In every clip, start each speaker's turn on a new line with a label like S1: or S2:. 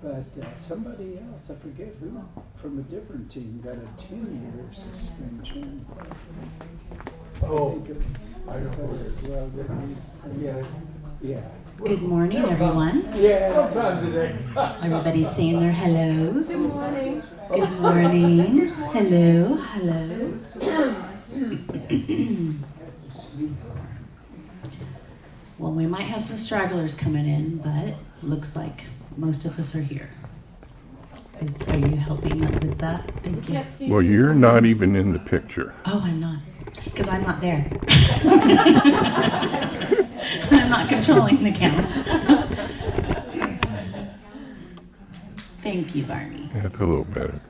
S1: But somebody else, I forget who, from a different team, got a 10-year suspension.
S2: Oh,
S1: I don't know. Well, yeah.
S3: Good morning, everyone.
S1: Yeah.
S2: Sometime today.
S3: Everybody's saying their hellos.
S4: Good morning.
S3: Good morning. Hello, hello. Well, we might have some stragglers coming in, but looks like most of us are here. Are you helping with that? Thank you.
S5: Well, you're not even in the picture.
S3: Oh, I'm not. Because I'm not there. I'm not controlling the count. Thank you, Barney.
S5: That's a little better.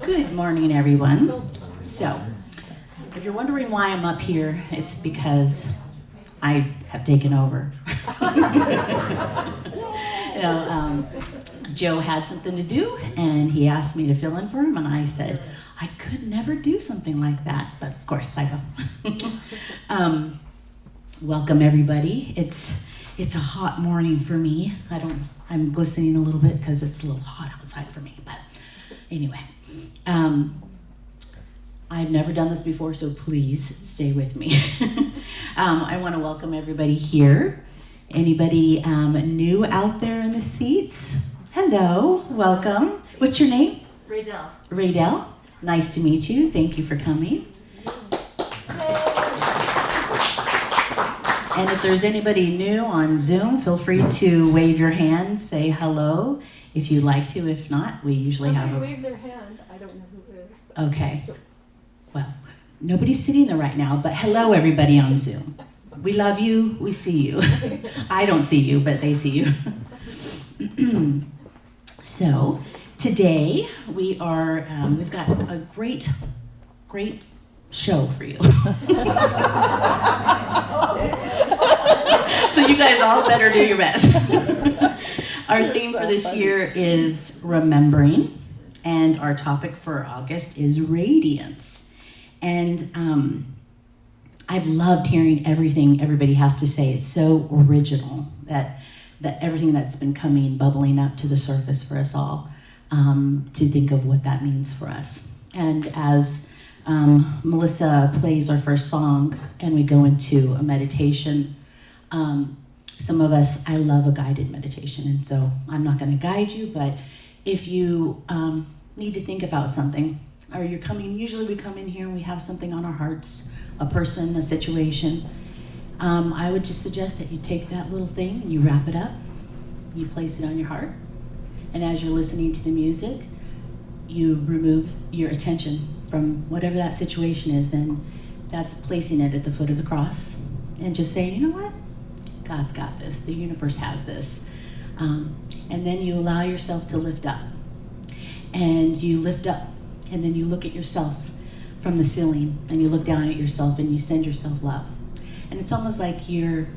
S3: Good morning, everyone. So, if you're wondering why I'm up here, it's because I have taken over. Joe had something to do, and he asked me to fill in for him, and I said, I could never do something like that, but of course I will. Welcome, everybody. It's a hot morning for me. I'm glistening a little bit because it's a little hot outside for me, but anyway. I've never done this before, so please stay with me. I want to welcome everybody here. Anybody new out there in the seats? Hello, welcome. What's your name?
S4: Raydell.
S3: Raydell. Nice to meet you. Thank you for coming. And if there's anybody new on Zoom, feel free to wave your hand, say hello if you'd like to. If not, we usually have a...
S4: wave their hand. I don't know who it is.
S3: Okay. Well, nobody's sitting there right now, but hello, everybody on Zoom. We love you. We see you. I don't see you, but they see you. So today we've got a great show for you. So you guys all better do your best. Our theme for this year is remembering, and our topic for August is Radiance. And I've loved hearing everything everybody has to say. It's so original that everything that's been bubbling up to the surface for us all, to think of what that means for us. And as Melissa plays our first song and we go into a meditation, some of us, I love a guided meditation, and so I'm not going to guide you, but if you need to think about something, or usually we come in here and we have something on our hearts, a person, a situation, I would just suggest that you take that little thing and you wrap it up, you place it on your heart, and as you're listening to the music, you remove your attention from whatever that situation is, and that's placing it at the foot of the cross, and just saying, you know what? God's got this. The universe has this. And then you allow yourself to lift up. And you lift up, and then you look at yourself from the ceiling, and you look down at yourself, and you send yourself love. And it's almost like you're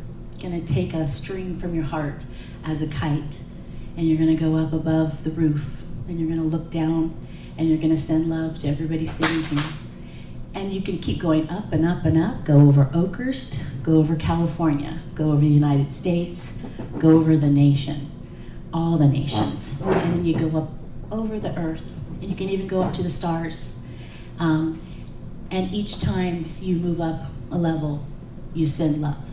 S3: going to take a string from your heart as a kite, and you're going to go up above the roof, and you're going to look down, and you're going to send love to everybody sitting here. And you can keep going up and up and up, go over Oakhurst, go over California, go over the United States, go over the nation, all the nations. And then you go up over the earth, and you can even go up to the stars. And each time you move up a level, you send love.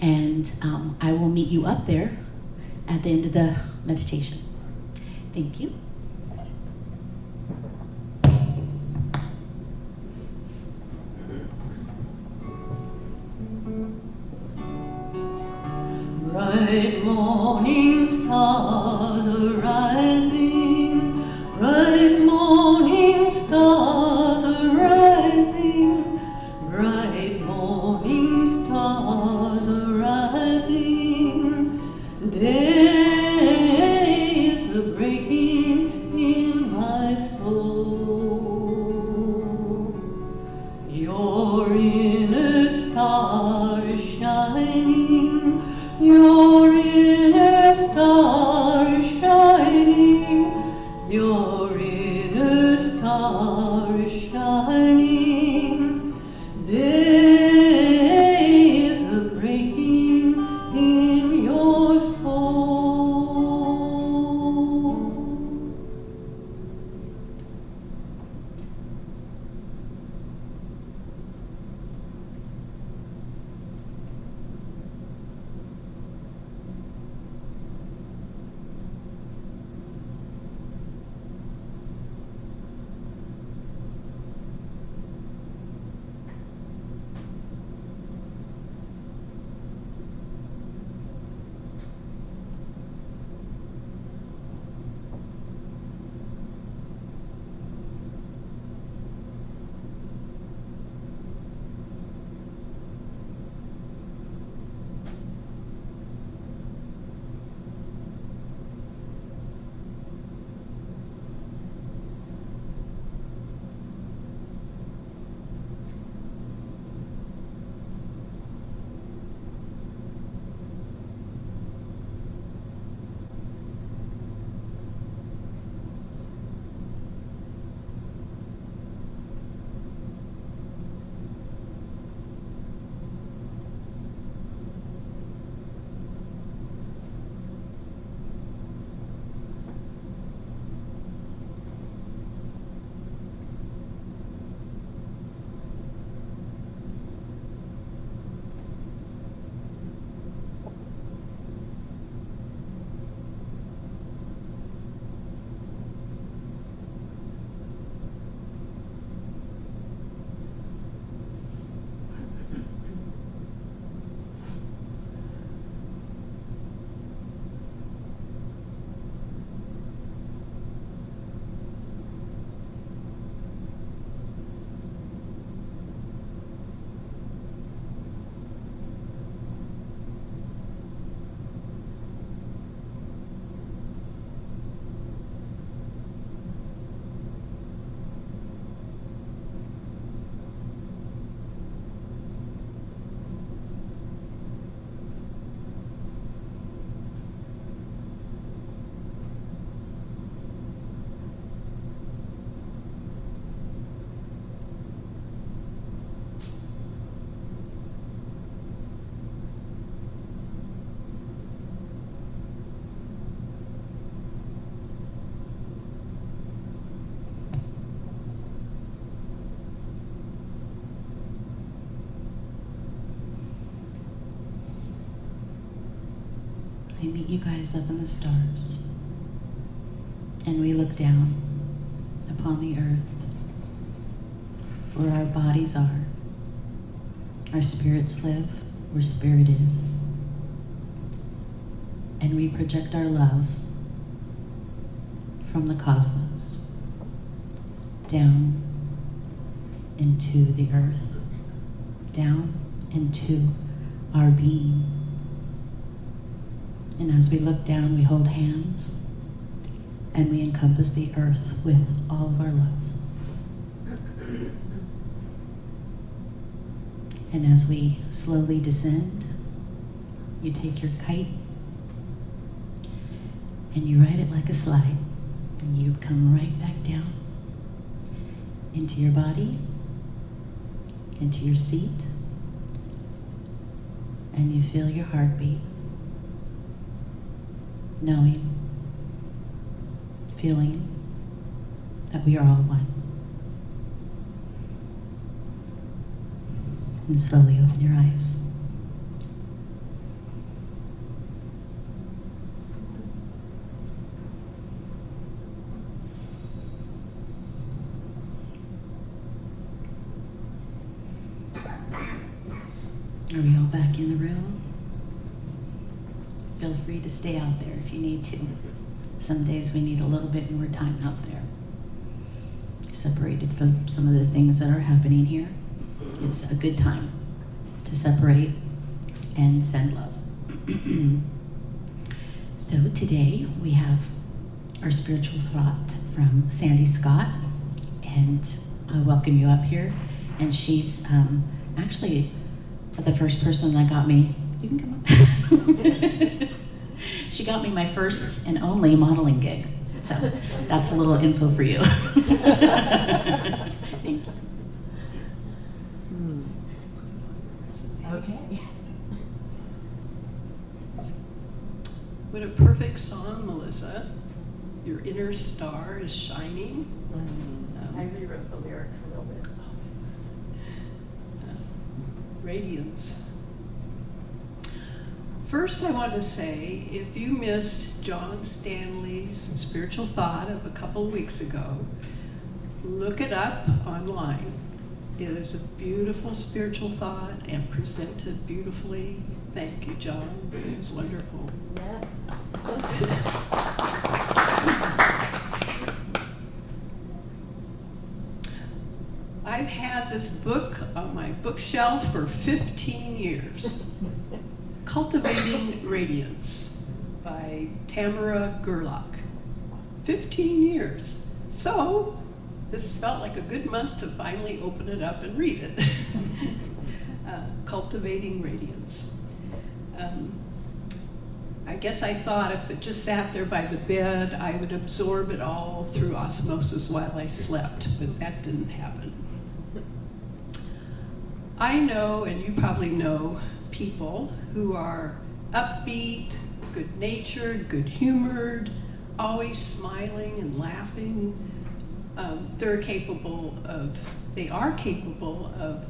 S3: And I will meet you up there at the end of the meditation. Thank you.
S6: Bright morning stars arising, bright morning stars arising, bright morning stars arising. Day is the breaking in my soul. Your inner star is shining. Your inner star is shining, your inner
S3: we meet you guys up in the stars. And we look down upon the earth where our bodies are. Our spirits live where spirit is. And we project our love from the cosmos down into the earth, down into our being. And as we look down, we hold hands and we encompass the earth with all of our love. And as we slowly descend, you take your kite and you ride it like a slide, and you come right back down into your body, into your seat, and you feel your heartbeat, knowing, feeling that we are all one. And slowly open your eyes. Are we all back in the room? Feel free to stay out there if you need to. Some days we need a little bit more time out there. Separated from some of the things that are happening here. It's a good time to separate and send love. So today we have our spiritual thought from Sandee Scott, and I welcome you up here. And she's actually the first person that got me, you can come up. She got me my first and only modeling gig. So that's a little info for you. Thank you.
S6: Okay. What a perfect song, Melissa. Your inner star is shining.
S4: I rewrote the lyrics a little bit.
S6: Radiance. First, I want to say, if you missed John Stanley's spiritual thought of a couple weeks ago, look it up online. It is a beautiful spiritual thought and presented beautifully. Thank you, John. It was wonderful.
S4: Yes.
S6: I've had this book on my bookshelf for 15 years. Cultivating Radiance by Tamara Gerlach. 15 years. So this felt like a good month to finally open it up and read it. Cultivating Radiance. I guess I thought if it just sat there by the bed, I would absorb it all through osmosis while I slept, but that didn't happen. I know, and you probably know, people who are upbeat, good-natured, good-humored, always smiling and laughing. They are capable of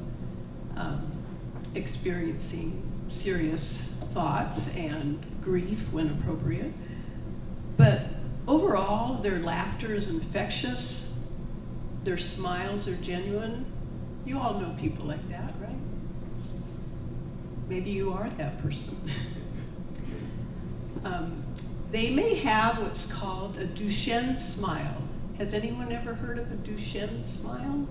S6: experiencing serious thoughts and grief when appropriate. But overall, their laughter is infectious. Their smiles are genuine. You all know people like that, right? Maybe you are that person. They may have what's called a Duchenne smile. Has anyone ever heard of a Duchenne smile?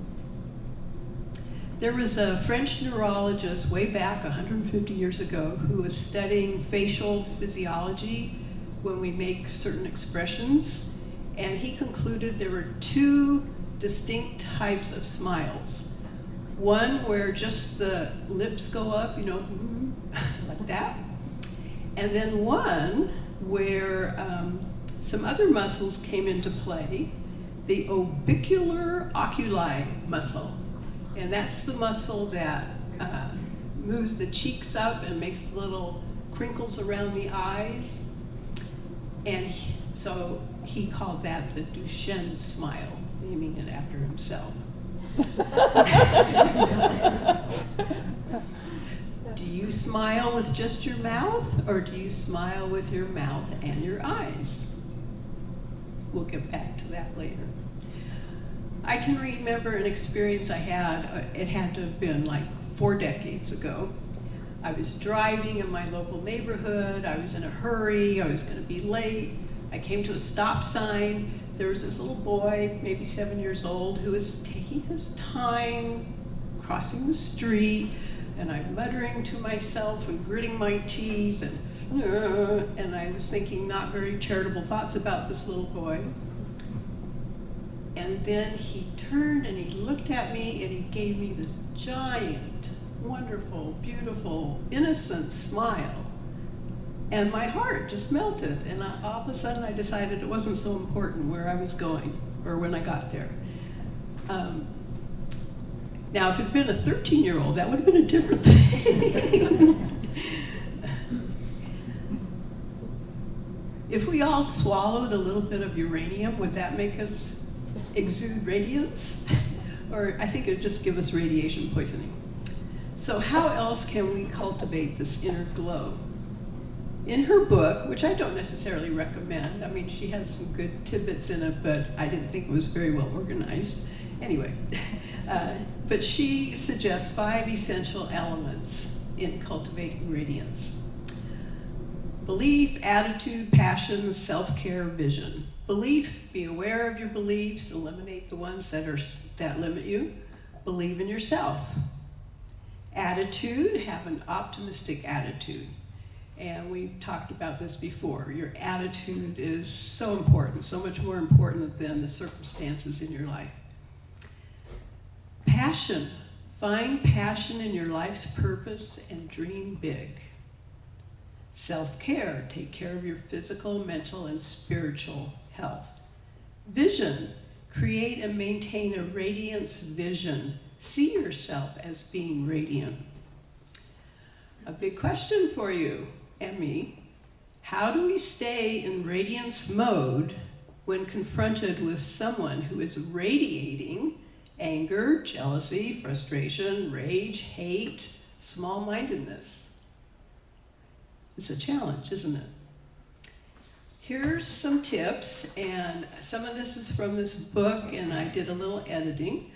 S6: There was a French neurologist way back 150 years ago who was studying facial physiology when we make certain expressions, and he concluded there were two distinct types of smiles. One where just the lips go up, you know, like that. And then one where some other muscles came into play, the orbicular oculi muscle. And that's the muscle that moves the cheeks up and makes little crinkles around the eyes. And so he called that the Duchenne smile, naming it after himself. Do you smile with just your mouth, or do you smile with your mouth and your eyes? We'll get back to that later. I can remember an experience I had, it had to have been like 4 decades ago. I was driving in my local neighborhood, I was in a hurry, I was going to be late. I came to a stop sign. There was this little boy, maybe 7 years old, who was taking his time crossing the street, and I'm muttering to myself and gritting my teeth, and I was thinking not very charitable thoughts about this little boy. And then he turned and he looked at me and he gave me this giant, wonderful, beautiful, innocent smile. And my heart just melted, and all of a sudden I decided it wasn't so important where I was going or when I got there. Now, if it had been a 13-year-old, that would have been a different thing. If we all swallowed a little bit of uranium, would that make us exude radiance? Or I think it would just give us radiation poisoning. So how else can we cultivate this inner glow? In her book, which I don't necessarily recommend, I mean, she has some good tidbits in it, but I didn't think it was very well organized. Anyway, but she suggests 5 essential elements in cultivating radiance. Belief, attitude, passion, self-care, vision. Belief, be aware of your beliefs, eliminate the ones that limit you. Believe in yourself. Attitude, have an optimistic attitude. And we've talked about this before. Your attitude is so important, so much more important than the circumstances in your life. Passion, find passion in your life's purpose and dream big. Self-care, take care of your physical, mental, and spiritual health. Vision, create and maintain a radiance vision. See yourself as being radiant. A big question for you and me: how do we stay in radiance mode when confronted with someone who is radiating anger, jealousy, frustration, rage, hate, small-mindedness? It's a challenge, isn't it? Here's some tips, and some of this is from this book, and I did a little editing.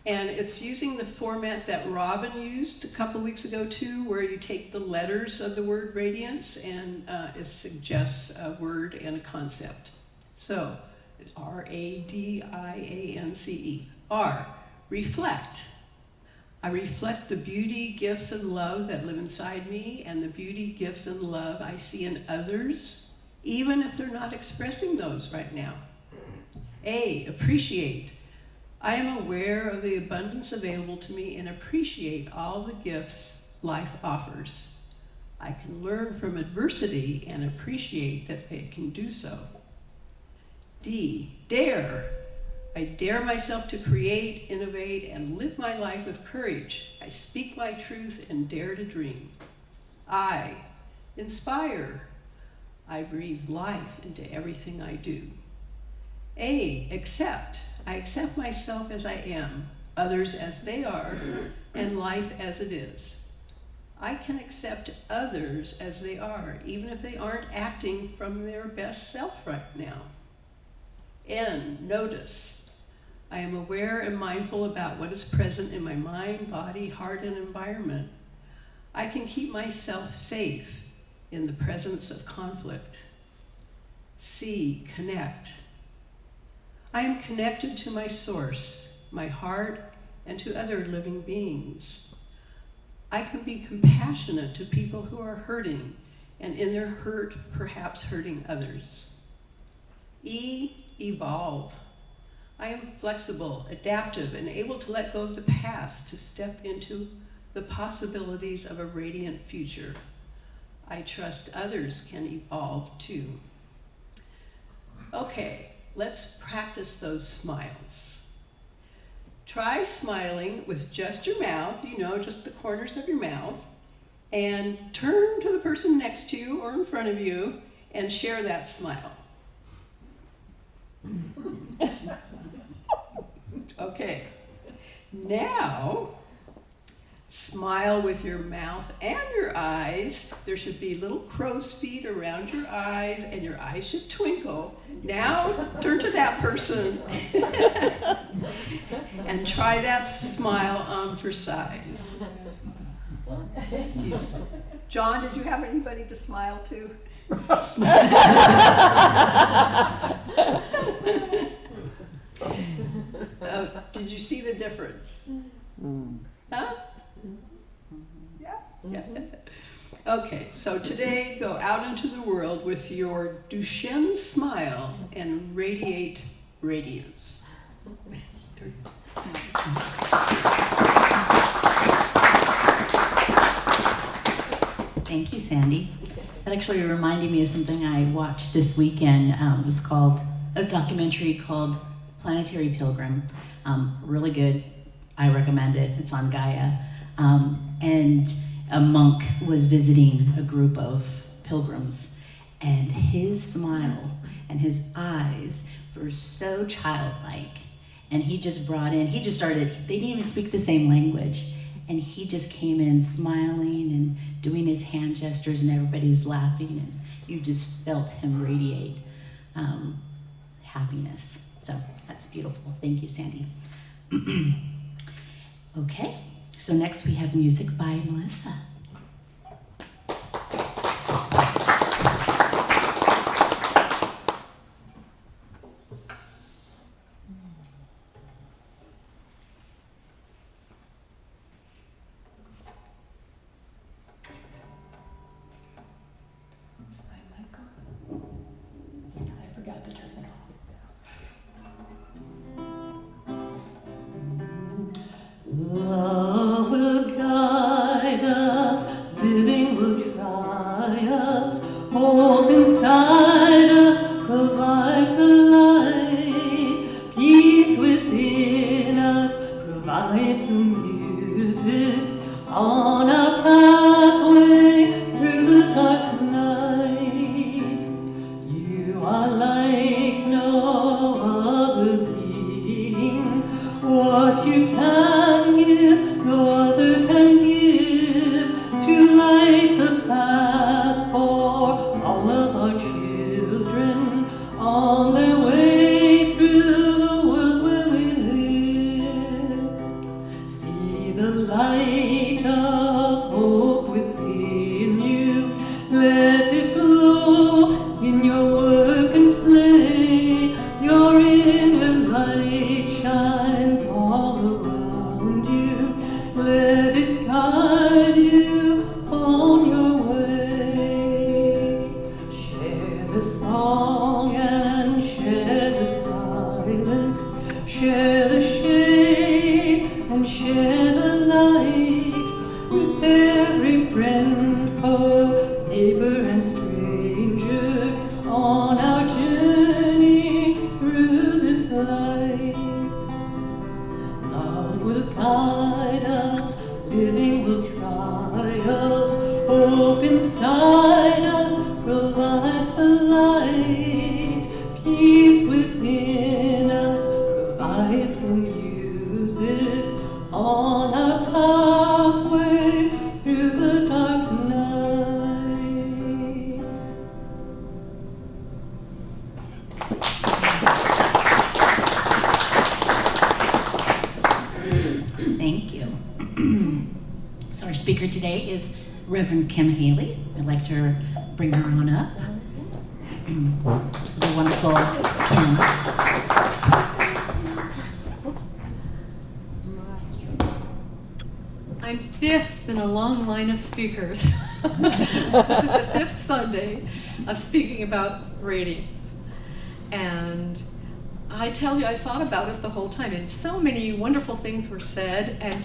S6: And it's using the format that Robin used a couple weeks ago too, where you take the letters of the word radiance and it suggests a word and a concept. So it's R-A-D-I-A-N-C-E. R, reflect. I reflect the beauty, gifts, and love that live inside me, and the beauty, gifts, and love I see in others, even if they're not expressing those right now. A, appreciate. I am aware of the abundance available to me and appreciate all the gifts life offers. I can learn from adversity and appreciate that I can do so. D, dare. I dare myself to create, innovate, and live my life with courage. I speak my truth and dare to dream. I, inspire. I breathe life into everything I do. A, accept. I accept myself as I am, others as they are, and life as it is. I can accept others as they are, even if they aren't acting from their best self right now. N, notice. I am aware and mindful about what is present in my mind, body, heart, and environment. I can keep myself safe in the presence of conflict. C, connect. I am connected to my source, my heart, and to other living beings. I can be compassionate to people who are hurting, and in their hurt, perhaps hurting others. E, evolve. I am flexible, adaptive, and able to let go of the past to step into the possibilities of a radiant future. I trust others can evolve too. Okay, let's practice those smiles. Try smiling with just your mouth, just the corners of your mouth, and turn to the person next to you or in front of you and share that smile. Okay, now Smile with your mouth and your eyes. There should be little crow's feet around your eyes, and your eyes should twinkle. Now turn to that person and try that smile on for size. John, did you have anybody to smile to? Did you see the difference? Huh? Yeah? Yeah. Okay, so today go out into the world with your Duchenne smile and radiate radiance.
S3: Thank you, Sandee. That actually reminded me of something I watched this weekend. It was called a documentary called Planetary Pilgrim. Really good. I recommend it. It's on Gaia. And a monk was visiting a group of pilgrims, and his smile and his eyes were so childlike. And he just started, they didn't even speak the same language. And he just came in smiling and doing his hand gestures, and everybody was laughing, and you just felt him radiate happiness. So that's beautiful. Thank you, Sandee. Okay, so next we have music by Melissa.
S4: I forgot to turn it off.
S7: Love will guide us, living will try us, hope inside us provides the light, peace within us provides the music on our pathway through the dark night. You are like no other being, what you can give, no other can give, to light the path for all of our children on their way through the world where we live. See the light of hope within you, let it glow in your work and play. Your inner light shines all around you, let it guide you on your way. Share the song and share the silence, share the shade and share the light with every friend, foe, neighbor and stranger on our journey through this life. Love will guide us, living will try us, hope inside us provides the light, peace within us provides the music on our pathway through the dark night.
S3: Thank you. So our speaker today is Reverend Kim Haley. I'd like to bring her on up. The wonderful Kim.
S4: I'm fifth in a long line of speakers. This is the fifth Sunday of speaking about radiance. And I tell you, I thought about it the whole time, and so many wonderful things were said. And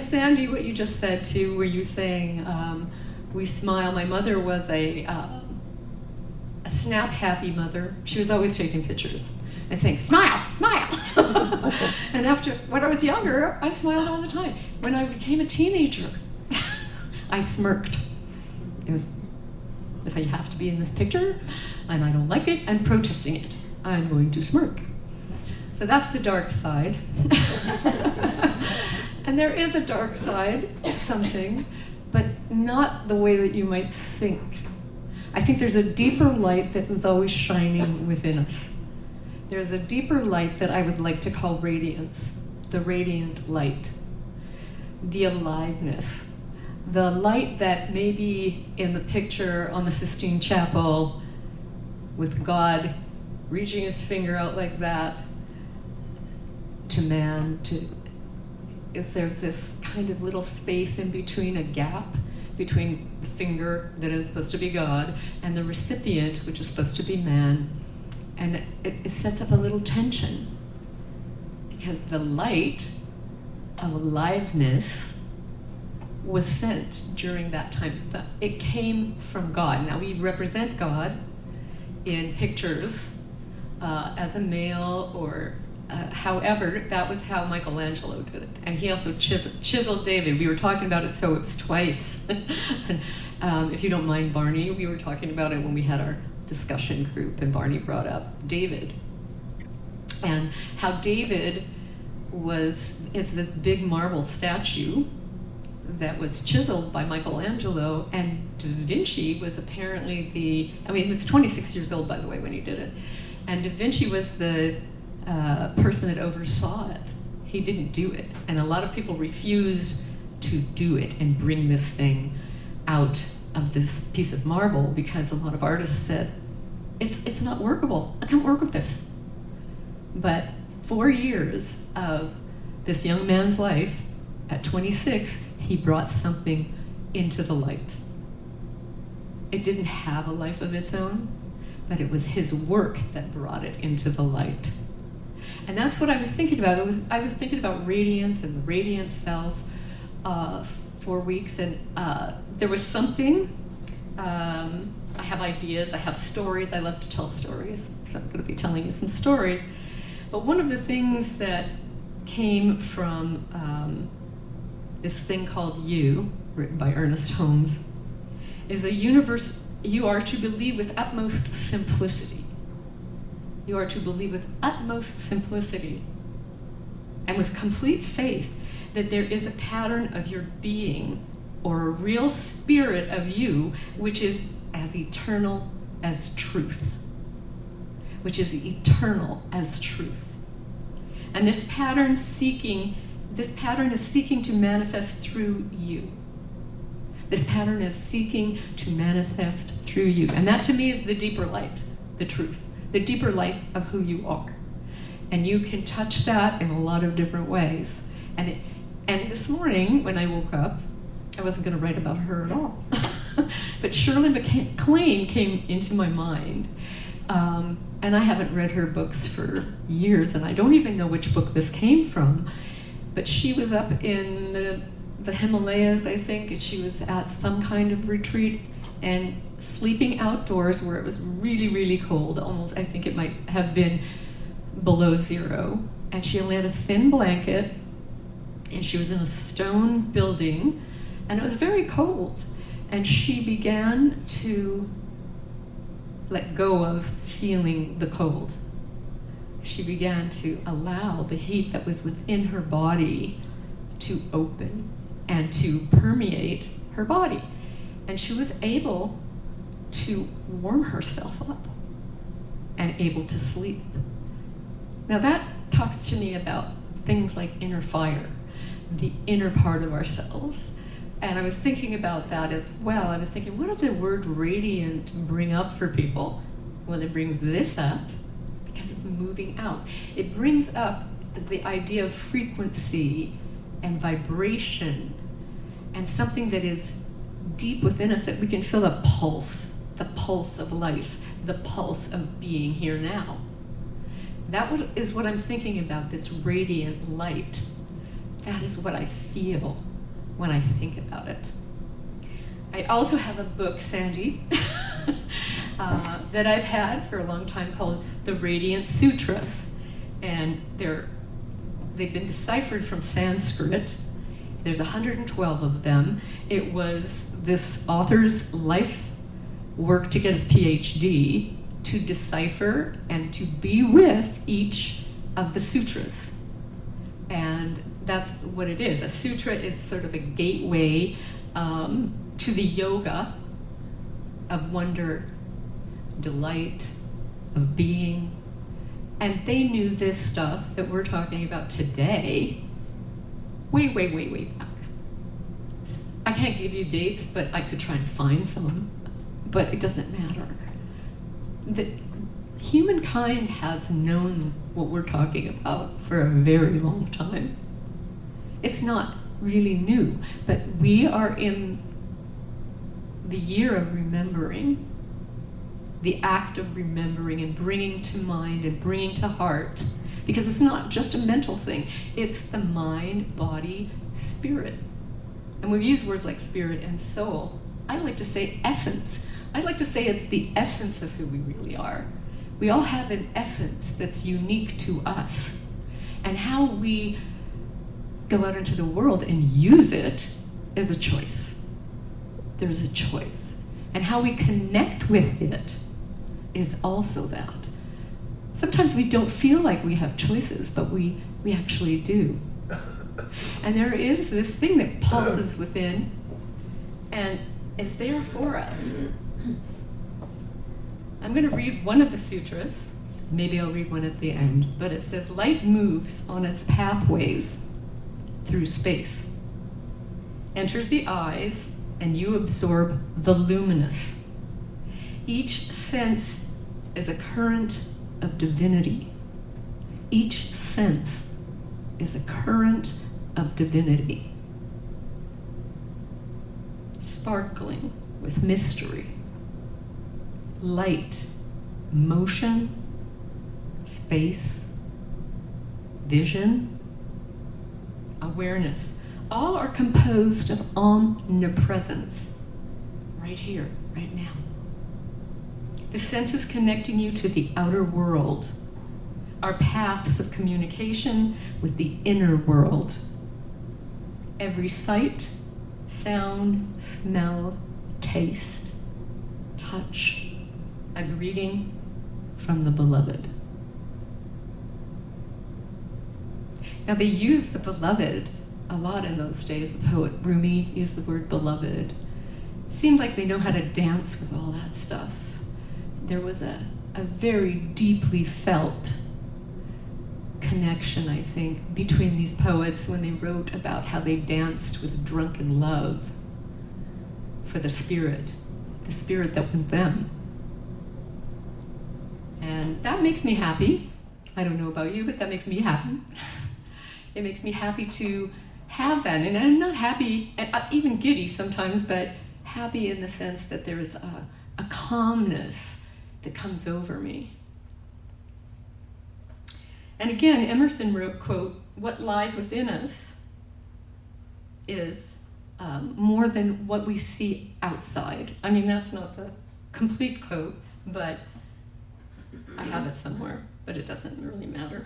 S4: Sandee, what you just said too, were you saying we smile? My mother was a snap happy mother. She was always taking pictures and saying, smile, smile. And when I was younger, I smiled all the time. When I became a teenager, I smirked. It was, if I have to be in this picture and I don't like it, I'm protesting it. I'm going to smirk. So that's the dark side. And there is a dark side, something, but not the way that you might think. I think there's a deeper light that is always shining within us. There's a deeper light that I would like to call radiance, the radiant light, the aliveness, the light that maybe in the picture on the Sistine Chapel with God reaching his finger out like that to man, if there's this kind of little space in between, a gap between the finger that is supposed to be God and the recipient, which is supposed to be man, and it sets up a little tension because the light of aliveness was sent during that time. It came from God. Now we represent God in pictures as a male or however, that was how Michelangelo did it. And he also chiseled David. We were talking about it, so it was twice. If you don't mind, Barney, we were talking about it when we had our discussion group, and Barney brought up David. And how David it's this big marble statue that was chiseled by Michelangelo, and Da Vinci was apparently he was 26 years old, by the way, when he did it. And Da Vinci was the person that oversaw it. He didn't do it. And a lot of people refused to do it and bring this thing out of this piece of marble because a lot of artists said, it's not workable. I can't work with this. But 4 years of this young man's life, at 26, he brought something into the light. It didn't have a life of its own, but it was his work that brought it into the light. And that's what I was thinking about. I was thinking about radiance and the radiant self for weeks, and there was something. I have ideas, I have stories, I love to tell stories, so I'm going to be telling you some stories. But one of the things that came from this thing called You, written by Ernest Holmes, is a universe you are to believe with utmost simplicity. You are to believe with utmost simplicity and with complete faith that there is a pattern of your being or a real spirit of you which is as eternal as truth. Which is eternal as truth. And this pattern is seeking to manifest through you. This pattern is seeking to manifest through you. And that to me is the deeper light, the truth, the deeper light of who you are. And you can touch that in a lot of different ways. And this morning when I woke up, I wasn't going to write about her at all. But Shirley MacLaine came into my mind. And I haven't read her books for years, and I don't even know which book this came from. But she was up in the Himalayas, I think, and she was at some kind of retreat and sleeping outdoors where it was really, really cold. Almost, I think it might have been below zero. And she only had a thin blanket, and she was in a stone building, and it was very cold. And she began to let go of feeling the cold. She began to allow the heat that was within her body to open and to permeate her body. And she was able to warm herself up and able to sleep. Now that talks to me about things like inner fire, the inner part of ourselves. And I was thinking about that as well. I was thinking, what does the word radiant bring up for people? Well, it brings this up because it's moving out. It brings up the idea of frequency and vibration and something that is deep within us that we can feel the pulse of life, the pulse of being here now. That is what I'm thinking about, this radiant light. That is what I feel when I think about it. I also have a book, Sandee, that I've had for a long time called The Radiant Sutras. And they've been deciphered from Sanskrit. There's 112 of them. It was this author's life's work to get his PhD to decipher and to be with each of the sutras. And that's what it is. A sutra is sort of a gateway to the yoga of wonder, delight, of being. And they knew this stuff that we're talking about today way back. I can't give you dates, but I could try and find some, but it doesn't matter. Humankind has known what we're talking about for a very long time. It's not really new, but we are in the year of remembering, the act of remembering and bringing to mind and bringing to heart, because it's not just a mental thing, it's the mind, body, spirit. And we use words like spirit and soul. I like to say essence. I like to say it's the essence of who we really are. We all have an essence that's unique to us. And how we go out into the world and use it is a choice. There's a choice. And how we connect with it is also that. Sometimes we don't feel like we have choices, but we actually do. And there is this thing that pulses within and is there for us. I'm going to read one of the sutras. Maybe I'll read one at the end. But it says, light moves on its pathways through space, enters the eyes, and you absorb the luminous. Each sense is a current of divinity. Each sense is a current of divinity, sparkling with mystery, light, motion, space, vision, awareness. All are composed of omnipresence, right here, right now. The senses connecting you to the outer world are paths of communication with the inner world. Every sight, sound, smell, taste, touch, a greeting from the beloved. Now they use the beloved a lot in those days. The poet Rumi used the word beloved. Seemed like they know how to dance with all that stuff. There was a very deeply felt connection, I think, between these poets when they wrote about how they danced with drunken love for the spirit that was them. And that makes me happy. I don't know about you, but that makes me happy. It makes me happy to have that. And I'm not happy, even giddy sometimes, but happy in the sense that there is a calmness that comes over me. And again, Emerson wrote, quote, what lies within us is more than what we see outside. I mean, that's not the complete quote, but I have it somewhere, but it doesn't really matter.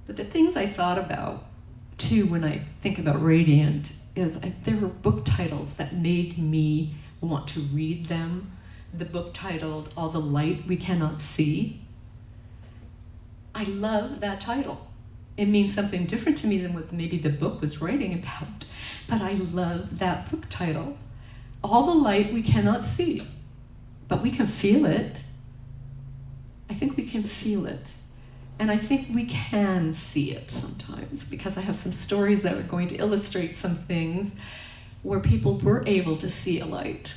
S4: But the things I thought about, too, when I think about Radiant, is there were book titles that made me want to read them. The book titled, All the Light We Cannot See. I love that title. It means something different to me than what maybe the book was writing about, but I love that book title. All the light we cannot see, but we can feel it. I think we can feel it. And I think we can see it sometimes, because I have some stories that are going to illustrate some things where people were able to see a light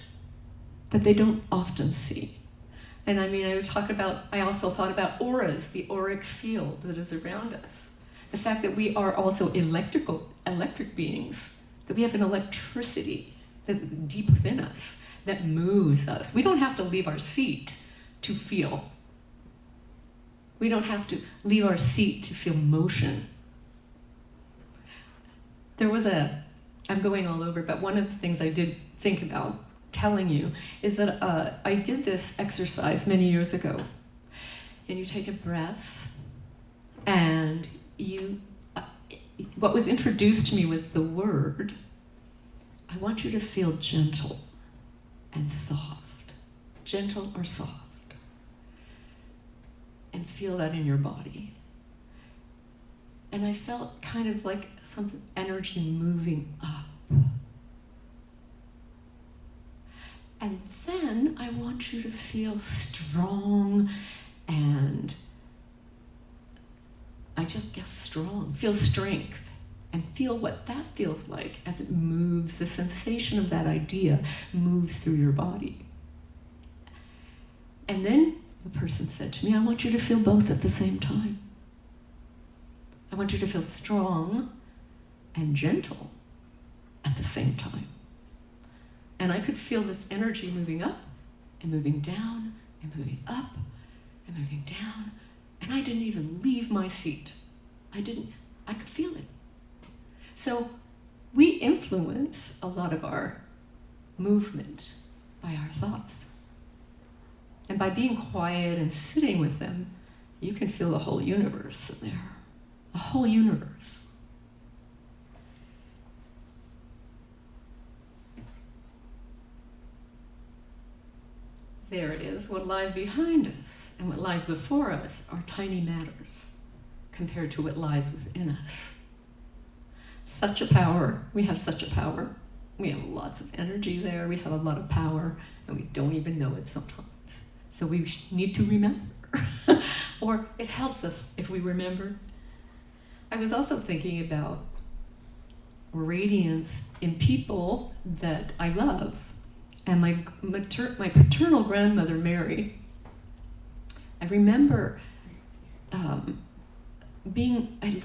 S4: that they don't often see. And I mean, I also thought about auras, the auric field that is around us. The fact that we are also electric beings, that we have an electricity that's deep within us, that moves us. We don't have to leave our seat to feel. We don't have to leave our seat to feel motion. I'm going all over, but one of the things I did think about telling you is that I did this exercise many years ago. And you take a breath, and what was introduced to me was the word, I want you to feel gentle and soft, gentle or soft, and feel that in your body. and I felt kind of like some energy moving up. And then I want you to feel strong, and I just guess strong. Feel strength, and feel what that feels like as it moves. The sensation of that idea moves through your body. And then the person said to me, I want you to feel both at the same time. I want you to feel strong and gentle at the same time. And I could feel this energy moving up and moving down and moving up and moving down. And I didn't even leave my seat. I could feel it. So we influence a lot of our movement by our thoughts. And by being quiet and sitting with them, you can feel the whole universe in there. The whole universe. There it is. What lies behind us and what lies before us are tiny matters compared to what lies within us. Such a power. We have such a power. We have lots of energy there. We have a lot of power, and we don't even know it sometimes. So we need to remember. Or it helps us if we remember. I was also thinking about radiance in people that I love. And my paternal grandmother, Mary, I remember I'd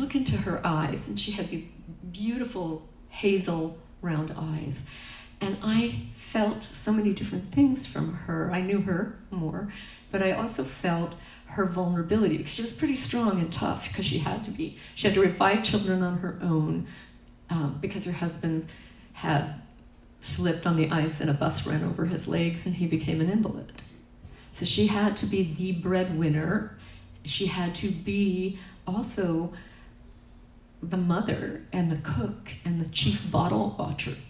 S4: look into her eyes, and she had these beautiful hazel round eyes. And I felt so many different things from her. I knew her more, but I also felt her vulnerability, because she was pretty strong and tough, because she had to be. She had to raise 5 children on her own, because her husband had slipped on the ice and a bus ran over his legs and he became an invalid. So she had to be the breadwinner. She had to be also the mother and the cook and the chief bottle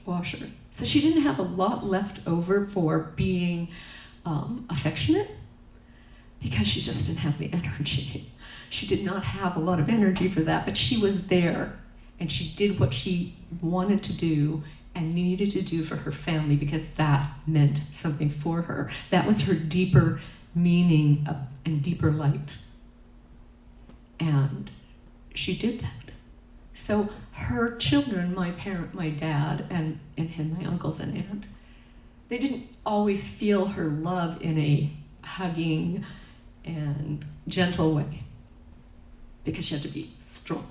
S4: washer. So she didn't have a lot left over for being affectionate, because she just didn't have the energy. She did not have a lot of energy for that, but she was there, and she did what she wanted to do and needed to do for her family, because that meant something for her. That was her deeper meaning and deeper light. And she did that. So her children, my dad, and him, my uncles and aunt, they didn't always feel her love in a hugging and gentle way, because she had to be strong.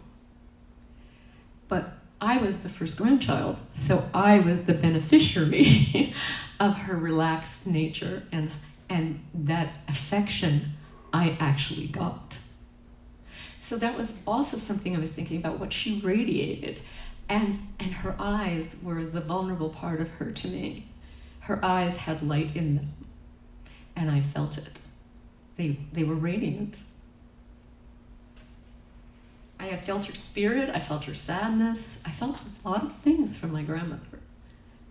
S4: But I was the first grandchild, so I was the beneficiary of her relaxed nature, and that affection I actually got. So that was also something I was thinking about, what she radiated. And her eyes were the vulnerable part of her to me. Her eyes had light in them, and I felt it. They were radiant. I have felt her spirit, I felt her sadness, I felt a lot of things from my grandmother.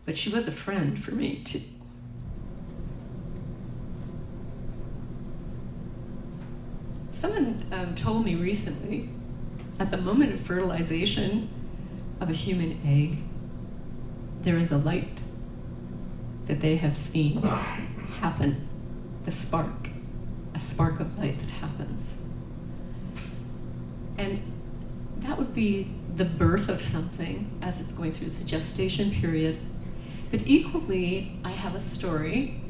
S4: But she was a friend for me too. Someone told me recently, at the moment of fertilization of a human egg, there is a light that they have seen happen, a spark of light that happens. And that would be the birth of something as it's going through its gestation period. But equally, I have a story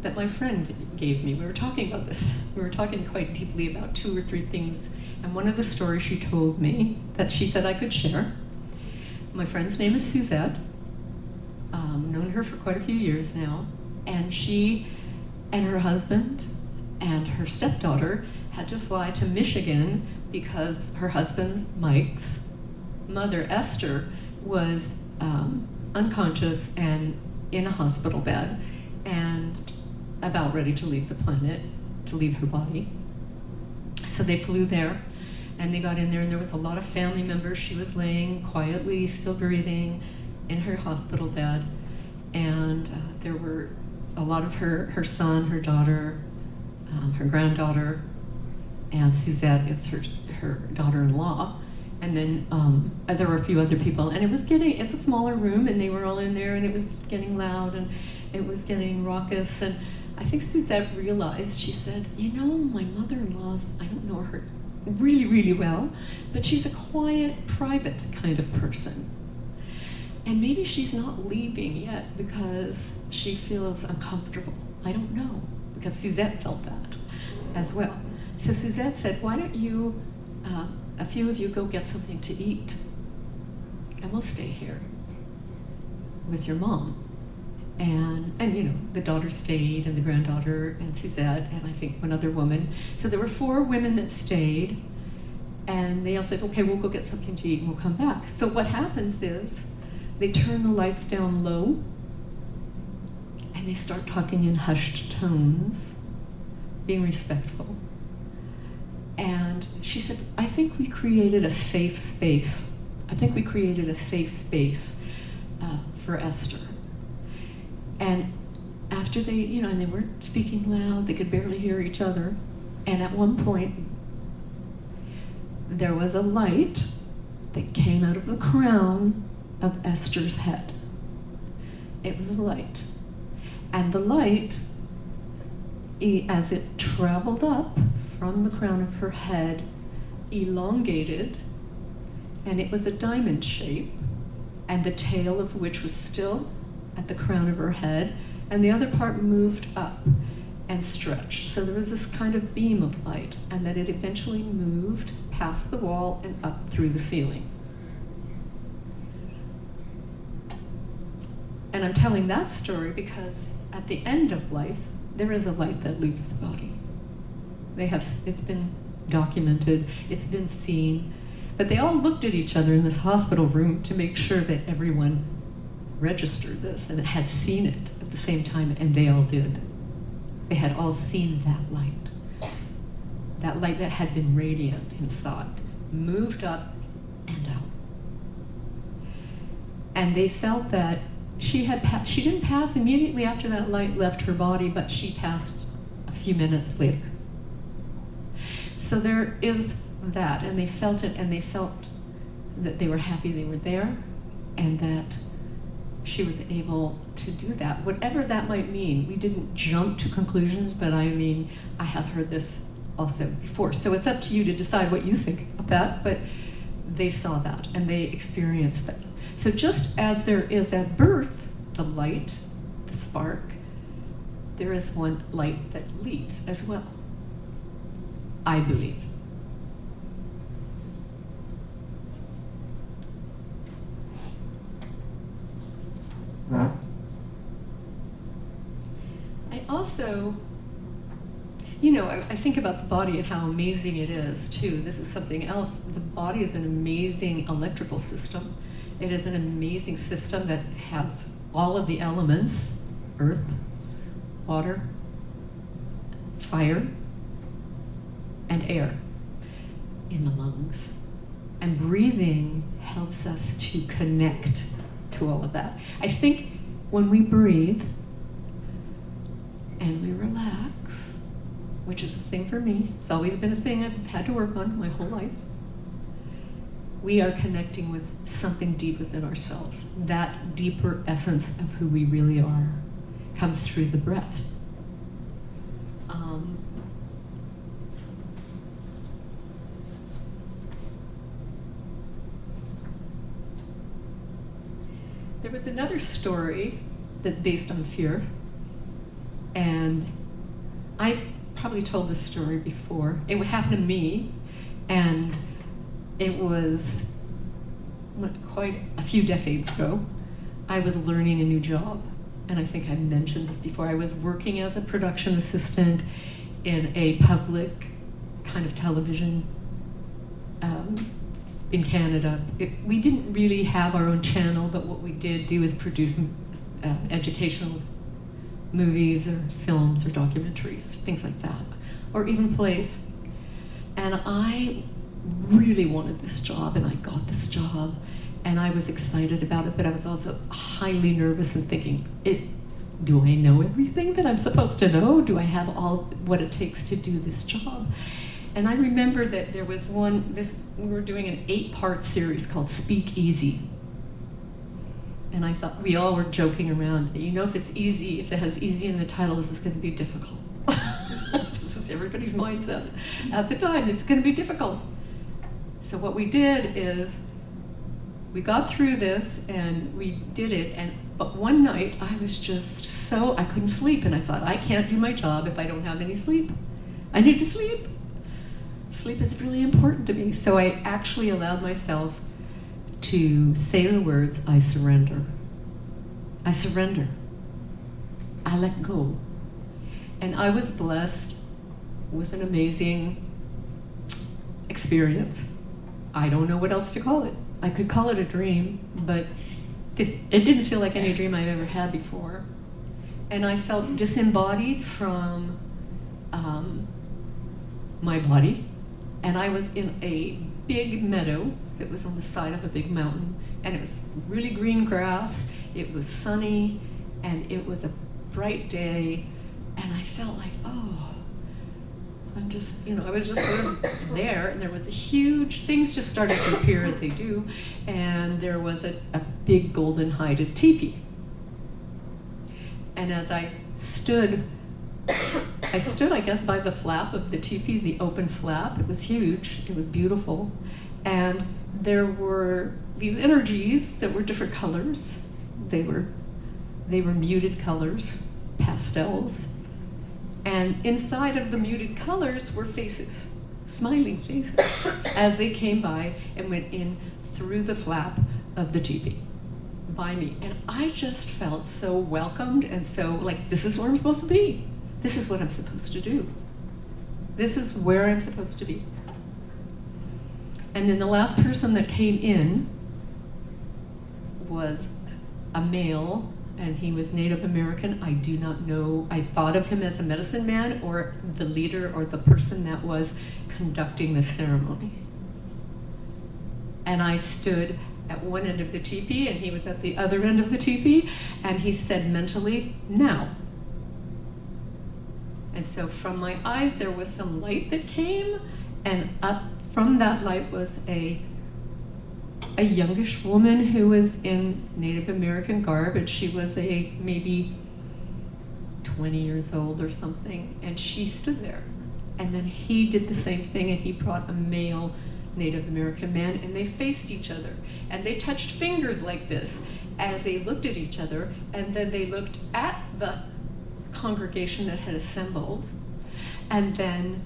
S4: that my friend gave me. We were talking about this. We were talking quite deeply about 2 or 3 things. And one of the stories she told me that she said I could share. My friend's name is Suzette. Known her for quite a few years now. And she and her husband and her stepdaughter had to fly to Michigan because her husband, Mike's mother, Esther, was unconscious and in a hospital bed and about ready to leave the planet, to leave her body. So they flew there, and they got in there, and there was a lot of family members. She was laying quietly, still breathing, in her hospital bed, and there were a lot of her son, her daughter, her granddaughter, and Suzette is her daughter-in-law, and then there were a few other people, and it's a smaller room, and they were all in there, and it was getting loud, and it was getting raucous, and I think Suzette realized, she said, you know, my mother-in-law's, I don't know her really, really well, but she's a quiet, private kind of person. And maybe she's not leaving yet because she feels uncomfortable. I don't know, because Suzette felt that as well. So Suzette said, why don't you, a few of you go get something to eat, and we'll stay here with your mom. And you know, the daughter stayed, and the granddaughter, and Suzette, and I think one other woman. So there were 4 women that stayed, and they all said, okay, we'll go get something to eat and we'll come back. So what happens is, they turn the lights down low, and they start talking in hushed tones, being respectful. And she said, I think we created a safe space. I think we created a safe space for Esther. And after they, you know, and they weren't speaking loud, they could barely hear each other. And at one point, there was a light that came out of the crown of Esther's head. It was a light. And the light, as it traveled up from the crown of her head, elongated, and it was a diamond shape, and the tail of which was still at the crown of her head, and the other part moved up and stretched. So there was this kind of beam of light, and that it eventually moved past the wall and up through the ceiling. And I'm telling that story because at the end of life, there is a light that leaves the body. It's been documented, it's been seen, but they all looked at each other in this hospital room to make sure that everyone registered this and had seen it at the same time, and they all did. They had all seen that light that had been radiant inside, moved up and out. And they felt that she didn't pass immediately after that light left her body, but she passed a few minutes later. So there is that, and they felt it, and they felt that they were happy they were there, and that she was able to do that, whatever that might mean. We didn't jump to conclusions, but I mean, I have heard this also before. So it's up to you to decide what you think of that, but they saw that, and they experienced that. So just as there is at birth, the light, the spark, there is one light that leaves as well, I believe. I also, you know, I think about the body and how amazing it is too. This is something else. The body is an amazing electrical system. It is an amazing system that has all of the elements: earth, water, fire, and air in the lungs. And breathing helps us to connect to all of that. I think when we breathe and we relax, which is a thing for me, it's always been a thing I've had to work on my whole life, we are connecting with something deep within ourselves. That deeper essence of who we really are comes through the breath. There was another story that's based on fear, and I probably told this story before. It happened to me, and it was quite a few decades ago. I was learning a new job, and I think I mentioned this before. I was working as a production assistant in a public kind of television in Canada. We didn't really have our own channel, but what we did do is produce educational movies or films or documentaries, things like that, or even plays. And I really wanted this job, and I got this job, and I was excited about it, but I was also highly nervous and thinking, do I know everything that I'm supposed to know? Do I have all what it takes to do this job? And I remember that there was we were doing an 8-part series called Speak Easy. And I thought, we all were joking around, you know, if it has easy in the title, this is going to be difficult. This is everybody's mindset at the time, it's going to be difficult. So what we did is, we got through this and we did it, but one night I was just I couldn't sleep, and I thought, I can't do my job if I don't have any sleep. I need to sleep. Sleep is really important to me. So I actually allowed myself to say the words, I surrender. I surrender. I let go. And I was blessed with an amazing experience. I don't know what else to call it. I could call it a dream, but it didn't feel like any dream I've ever had before. And I felt disembodied from my body. And I was in a big meadow that was on the side of a big mountain, and it was really green grass, it was sunny, and it was a bright day, and I felt like, oh, I'm just, I was just sort of there, and there was a huge, things just started to appear as they do, and there was a big golden hided teepee. And as I stood, I guess, by the flap of the teepee, the open flap. It was huge, it was beautiful. And there were these energies that were different colors. They were muted colors, pastels. And inside of the muted colors were faces, smiling faces, as they came by and went in through the flap of the teepee by me. And I just felt so welcomed and so like, this is where I'm supposed to be. This is what I'm supposed to do. This is where I'm supposed to be. And then the last person that came in was a male, and he was Native American. I do not know, I thought of him as a medicine man or the leader or the person that was conducting the ceremony. And I stood at one end of the teepee, and he was at the other end of the teepee, and he said mentally, now. And so from my eyes, there was some light that came, and up from that light was a youngish woman who was in Native American garb, and she was maybe 20 years old or something, and she stood there. And then he did the same thing, and he brought a male Native American man, and they faced each other, and they touched fingers like this as they looked at each other, and then they looked at the congregation that had assembled, and then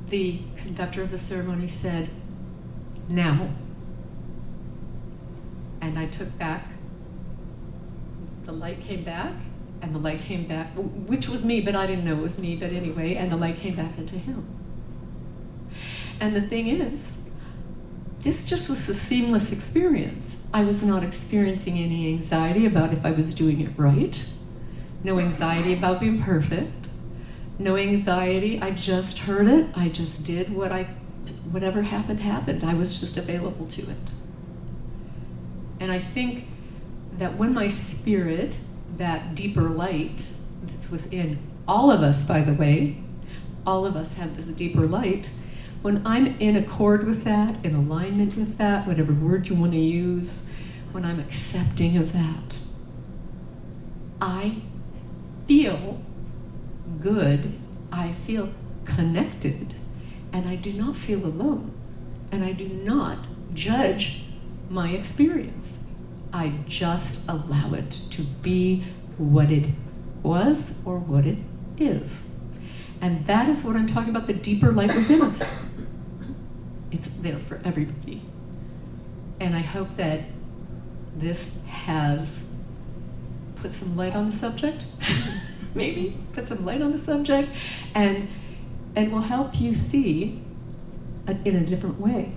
S4: the conductor of the ceremony said, now. And I took back, the light came back, and the light came back, which was me, but I didn't know it was me, but anyway, and the light came back into him. And the thing is, this just was a seamless experience. I was not experiencing any anxiety about if I was doing it right. No anxiety about being perfect. No anxiety, I just heard it, I just did whatever happened, happened. I was just available to it. And I think that when my spirit, that deeper light that's within all of us, by the way, all of us have this deeper light, when I'm in accord with that, in alignment with that, whatever word you want to use, when I'm accepting of that, I feel good, I feel connected, and I do not feel alone, and I do not judge my experience. I just allow it to be what it was or what it is. And that is what I'm talking about, the deeper light within us. It's there for everybody. And I hope that this has put some light on the subject, maybe put some light on the subject, and will help you see in a different way,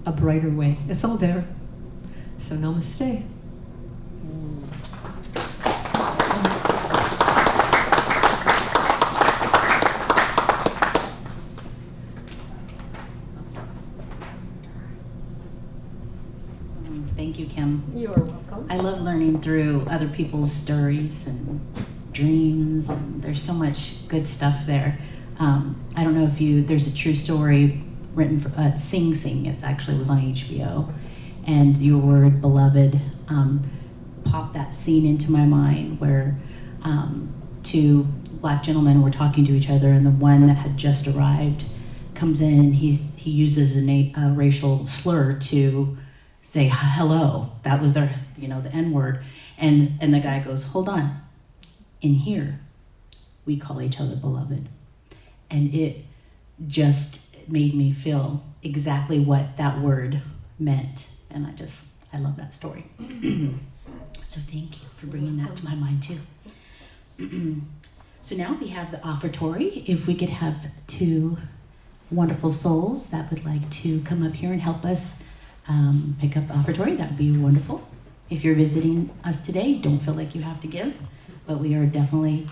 S4: a brighter way. It's all there. So namaste.
S3: Thank you, Kim.
S4: You are welcome.
S3: I love learning through other people's stories and dreams, and there's so much good stuff there. I don't know if there's a true story written for Sing Sing. It actually was on HBO, and your word beloved popped that scene into my mind where two black gentlemen were talking to each other, and the one that had just arrived comes in and he uses a racial slur to say hello. That was their, the N-word, and the guy goes, hold on, in here we call each other beloved. And it just made me feel exactly what that word meant, and I love that story. So thank you for bringing that to my mind too. So now we have the offertory. If we could have two wonderful souls that would like to come up here and help us pick up the offertory, that would be wonderful. If you're visiting us today, don't feel like you have to give, but we are definitely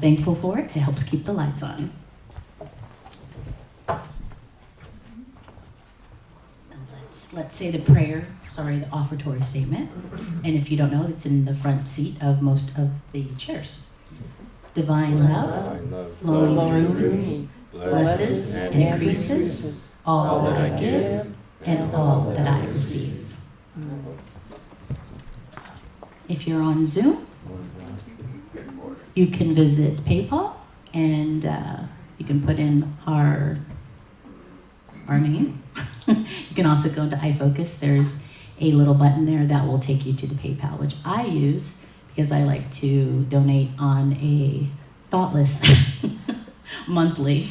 S3: thankful for it. It helps keep the lights on. Let's say the the offertory statement. And if you don't know, it's in the front seat of most of the chairs. Divine love flowing through me, blesses and increases all that I give and all that I receive. If you're on Zoom, you can visit PayPal, and you can put in our name. You can also go into iFocus. There's a little button there that will take you to the PayPal, which I use because I like to donate on a thoughtless monthly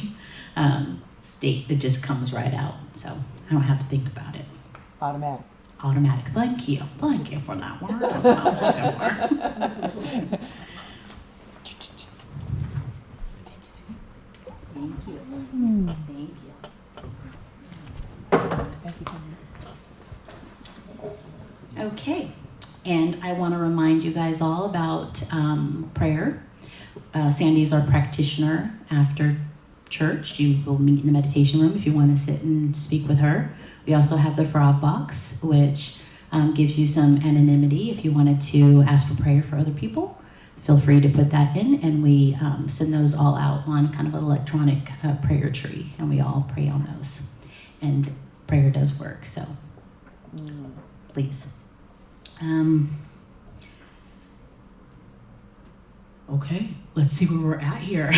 S3: state that just comes right out. So I don't have to think about it. Automatic. Thank you for that word. That's what I was looking for. Thank you. Okay, and I want to remind you guys all about prayer. Sandee is our practitioner after church. You will meet in the meditation room if you want to sit and speak with her. We also have the frog box, which gives you some anonymity. If you wanted to ask for prayer for other people, feel free to put that in, and we send those all out on kind of an electronic prayer tree, and we all pray on those. And prayer does work, so please. Okay, let's see where we're at here.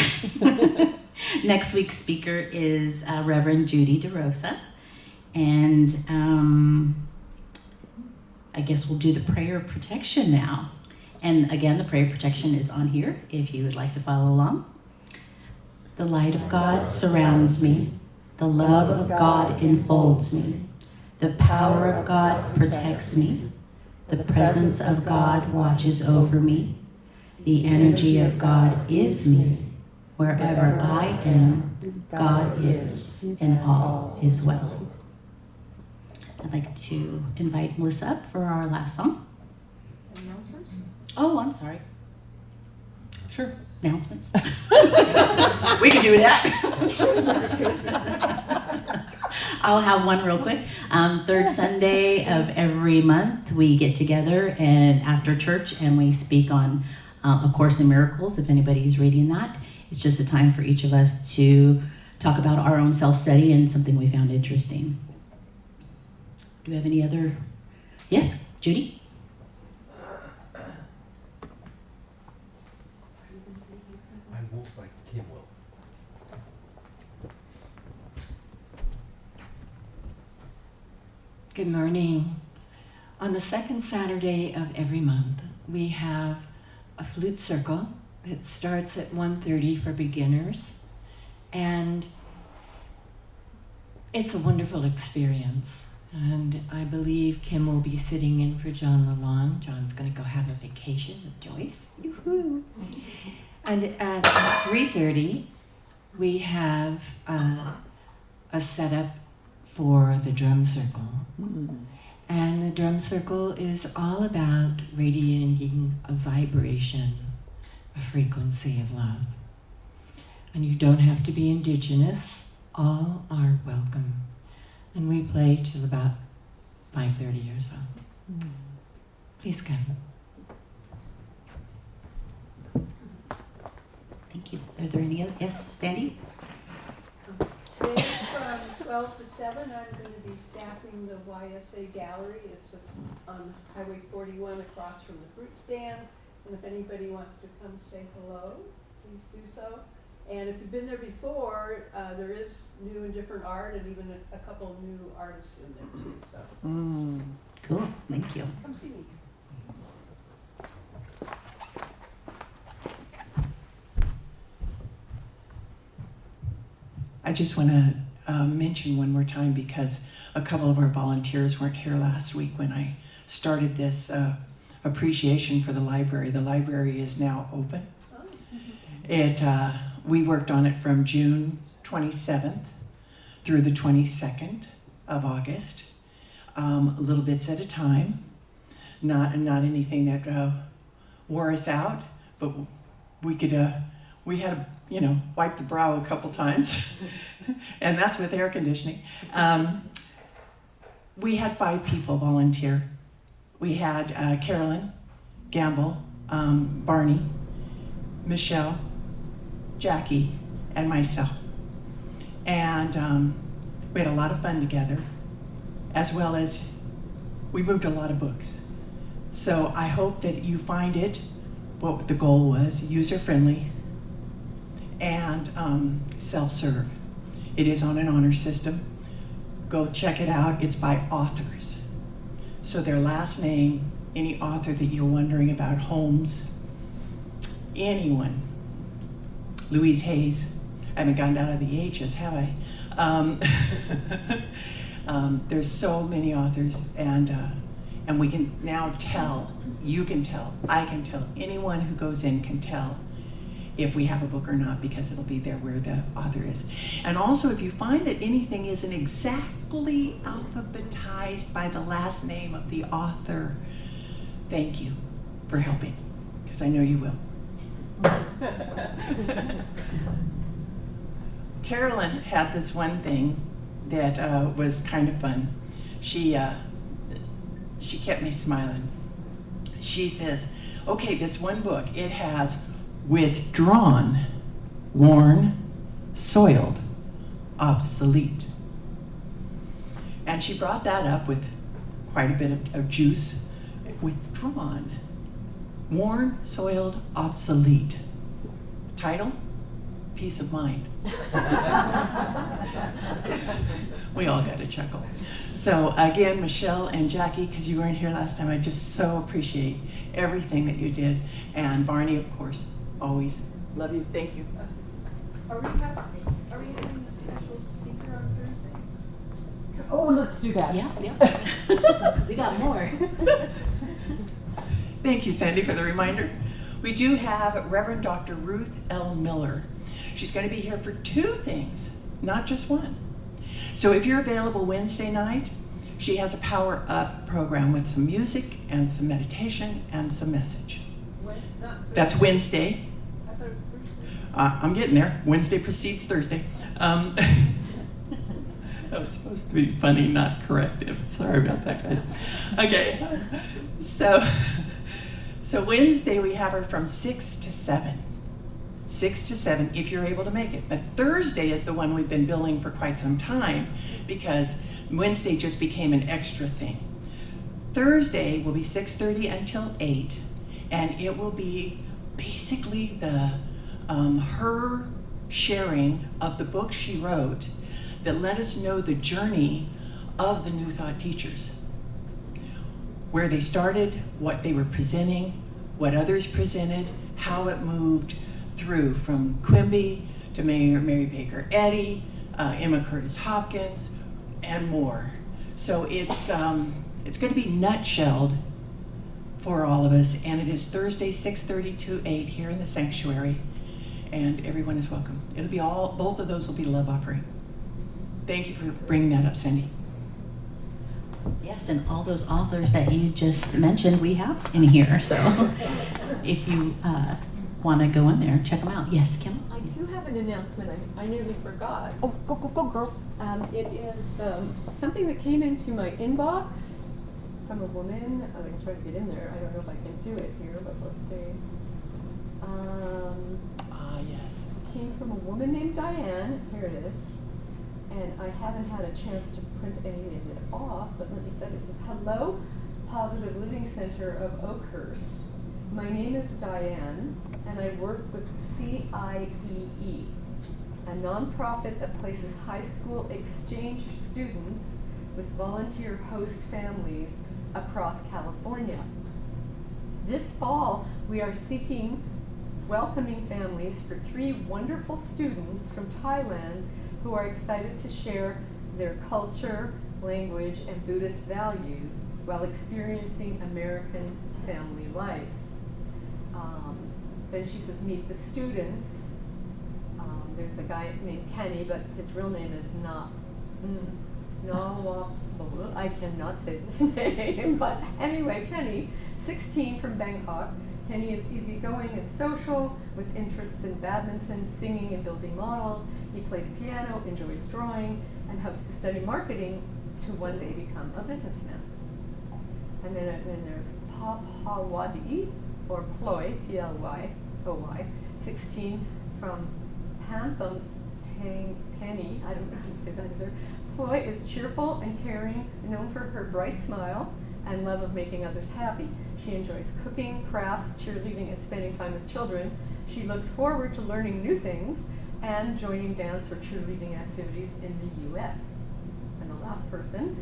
S3: Next week's speaker is Reverend Judy DeRosa, and I guess we'll do the prayer of protection now. And again, the prayer of protection is on here if you would like to follow along. The light of God surrounds me. The love of God enfolds me. The power of God protects me. The presence of God watches over me. The energy of God is me. Wherever I am, God is, and all is well. I'd like to invite Melissa up for our last song.
S4: Announcements?
S3: Oh, I'm sorry. Sure. Announcements. We can do that. I'll have one real quick. Third Sunday of every month, we get together and after church, and we speak on A Course in Miracles. If anybody's reading that, it's just a time for each of us to talk about our own self-study and something we found interesting. Do we have any other? Yes, Judy?
S8: I won't like Kim will.
S9: Good morning. On the second Saturday of every month, we have a flute circle that starts at 1:30 for beginners, and it's a wonderful experience. And I believe Kim will be sitting in for John Lalonde. John's going to go have a vacation with Joyce. Yoo-hoo. And at 3:30, we have a setup for the drum circle. And the drum circle is all about radiating a vibration, a frequency of love. And you don't have to be indigenous. All are welcome. And we play till about 5:30 or so. Please come.
S3: Thank Thank you. Are there any other? Yes, Sandee?
S6: Today from 12 to 7, I'm going to be staffing the YSA gallery. It's on Highway 41 across from the fruit stand. And if anybody wants to come say hello, please do so. And if you've been there before, there is new and different art and even a couple of new artists in there too. So
S3: Cool. Thank you.
S6: come see me.
S9: I just want to mention one more time, because a couple of our volunteers weren't here last week when I started this appreciation for the library. The library is now open. We worked on it from June 27th through the 22nd of August, little bits at a time, not anything that wore us out, but we had to, wipe the brow a couple times, and that's with air conditioning. We had 5 people volunteer. We had Carolyn, Gamble, Barney, Michelle, Jackie, and myself. And we had a lot of fun together, as well as we moved a lot of books. So I hope that you find it, what the goal was, user-friendly and self-serve. It is on an honor system. Go check it out. It's by authors. So their last name, any author that you're wondering about, Holmes, anyone. Louise Hayes. I haven't gotten out of the H's, have I? There's so many authors, and we can now tell, you can tell, I can tell, anyone who goes in can tell if we have a book or not, because it'll be there where the author is. And also, if you find that anything isn't exactly alphabetized by the last name of the author, thank you for helping, because I know you will. Carolyn had this one thing that was kind of fun. She kept me smiling. She says, okay, this one book, it has withdrawn, worn, soiled, obsolete. And she brought that up with quite a bit of juice. Withdrawn, worn, soiled, obsolete. Title? Peace of mind. We all got a chuckle. So again, Michelle and Jackie, because you weren't here last time, I just so appreciate everything that you did. And Barney, of course, always love you. Thank you.
S6: Are we having a special speaker on Thursday?
S7: Oh, let's do that.
S3: Yeah. We got more.
S9: Thank you, Sandee, for the reminder. We do have Reverend Dr. Ruth L. Miller. She's going to be here for 2 things, not just one. So if you're available Wednesday night, she has a Power Up program with some music and some meditation and some message. That's Wednesday.
S6: I thought it was Thursday.
S9: I'm getting there. Wednesday precedes Thursday. That was supposed to be funny, not corrective. Sorry about that, guys. Okay, so Wednesday we have her from 6 to 7. 6 to 7 if you're able to make it. But Thursday is the one we've been billing for quite some time, because Wednesday just became an extra thing. Thursday will be 6:30 until 8, and it will be basically the her sharing of the book she wrote that let us know the journey of the New Thought teachers, where they started, what they were presenting, what others presented, how it moved through from Quimby to Mary Baker Eddy, Emma Curtis Hopkins, and more. So it's going to be nutshelled for all of us, and it is Thursday 6:30 to 8 here in the sanctuary, and everyone is welcome. It'll be both of those will be love offering. Thank you for bringing that up, Sandee.
S3: Yes, and all those authors that you just mentioned, we have in here. So if you want to go in there and check them out. Yes, Kim?
S10: I do have an announcement. I nearly forgot.
S7: Oh, go, girl.
S10: It is something that came into my inbox from a woman. I'm going to try to get in there. I don't know if I can do it here, but let's see.
S9: Yes.
S10: woman named Diane, here it is, and I haven't had a chance to print any of it off, but let me say this is Hello Positive Living Center of Oakhurst. My name is Diane, and I work with CIEE, a nonprofit that places high school exchange students with volunteer host families across California. This fall, we are seeking welcoming families for 3 wonderful students from Thailand who are excited to share their culture, language, and Buddhist values while experiencing American family life. Then she says, meet the students. There's a guy named Kenny, but his real name is I cannot say this name, but anyway, Kenny, 16 from Bangkok. Kenny is easygoing and social, with interests in badminton, singing, and building models. He plays piano, enjoys drawing, and hopes to study marketing to one day become a businessman. And then there's Papawadi, or Ploy, P-L-Y-O-Y, 16 from Pantham Penny, I don't know how to say that either. Ploy is cheerful and caring, known for her bright smile and love of making others happy. She enjoys cooking, crafts, cheerleading, and spending time with children. She looks forward to learning new things and joining dance or cheerleading activities in the U.S. And the last person,